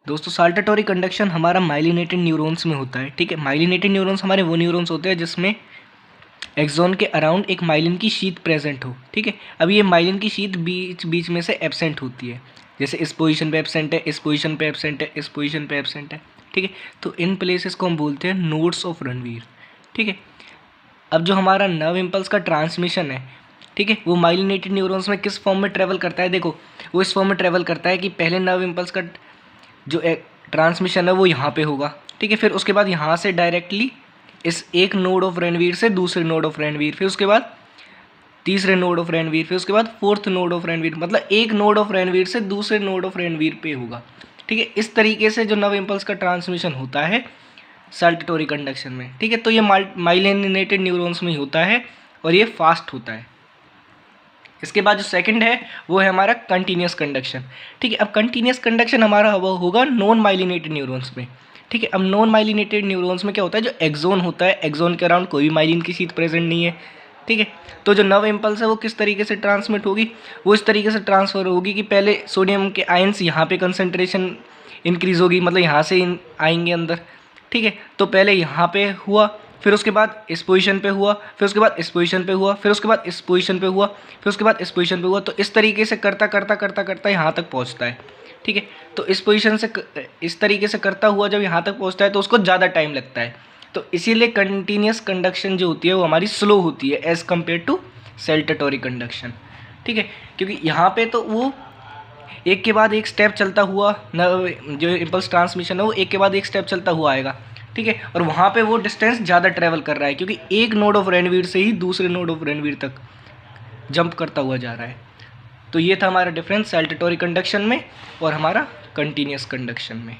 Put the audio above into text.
दोस्तों saltatory conduction हमारा myelinated neurons में होता है। ठीक है, माइलिनेटेड न्यूरॉन्स हमारे वो न्यूरॉन्स होते हैं जिसमें एक्सॉन के अराउंड एक माइलिन की शीट प्रेजेंट हो। ठीक है, अब ये माइलिन की शीट बीच बीच में से एब्सेंट होती है, जैसे इस पोजीशन पे एब्सेंट है, इस पोजीशन पे एब्सेंट है, इस पोजीशन पे एब्सेंट है। ठीक है, तो इन प्लेसेस को हम बोलते हैं नोड्स ऑफ रणवीर। ठीक है, अब जो हमारा नर्व इम्पल्स का ट्रांसमिशन है, ठीक है, वो माइलिनेटेड न्यूरॉन्स में किस फॉर्म में ट्रेवल करता है। देखो, वो इस फॉर्म में ट्रेवल करता है कि पहले नर्व इम्पल्स का जो ट्रांसमिशन है वो यहाँ पे होगा। ठीक है, फिर उसके बाद यहाँ से डायरेक्टली इस एक नोड ऑफ रणवीर से दूसरे नोड ऑफ रणवीर, फिर उसके बाद तीसरे नोड ऑफ रणवीर, फिर उसके बाद फोर्थ नोड ऑफ रणवीर, मतलब एक नोड ऑफ रणवीर से दूसरे नोड ऑफ रणवीर पे होगा। ठीक है, इस तरीके से जो नर्व इम्पल्स का ट्रांसमिशन होता है साल्टेटरी कंडक्शन में। ठीक है, तो ये माइलिनेटेड न्यूरॉन्स में ही होता है और ये फास्ट होता है। इसके बाद जो सेकंड है वो है हमारा कंटिन्यूस कंडक्शन। ठीक है, अब कंटिन्यूस कंडक्शन हमारा होगा नॉन माइलिनेटेड न्यूरॉन्स में। ठीक है, अब नॉन माइलिनेटेड न्यूरॉन्स में क्या होता है, जो एक्सोन होता है, एक्सोन के अराउंड कोई भी माइलिन की शीट प्रेजेंट नहीं है। ठीक है, तो जो नर्व इम्पल्स है वो किस तरीके से ट्रांसमिट होगी, वो इस तरीके से ट्रांसफर होगी कि पहले सोडियम के आयंस यहाँ पे कंसंट्रेशन इंक्रीज होगी, मतलब यहाँ से आएंगे अंदर। ठीक है, तो पहले यहाँ पे हुआ, फिर उसके बाद इस पोजीशन पे हुआ, फिर उसके बाद इस पोजीशन पे हुआ, फिर उसके बाद इस पोजीशन पे हुआ, फिर उसके बाद इस पोजीशन पे हुआ, तो इस तरीके से करता करता करता करता यहाँ तक पहुँचता है। ठीक है, तो इस पोजीशन से इस तरीके से करता हुआ जब यहाँ तक पहुँचता है तो उसको ज़्यादा टाइम लगता है। तो इसीलिए कंटिन्यूस कंडक्शन जो होती है वो हमारी स्लो होती है as compare to saltatory conduction. ठीक है, क्योंकि यहाँ पे तो वो एक के बाद एक स्टेप चलता हुआ जो इम्पल्स ट्रांसमिशन है वो एक के बाद एक स्टेप चलता हुआ आएगा। ठीक है, और वहाँ पे वो डिस्टेंस ज़्यादा ट्रैवल कर रहा है क्योंकि एक नोड ऑफ रणवीर से ही दूसरे नोड ऑफ रणवीर तक जंप करता हुआ जा रहा है। तो ये था हमारा डिफरेंस साल्टेटरी कंडक्शन में और हमारा कंटिन्यूस कंडक्शन में।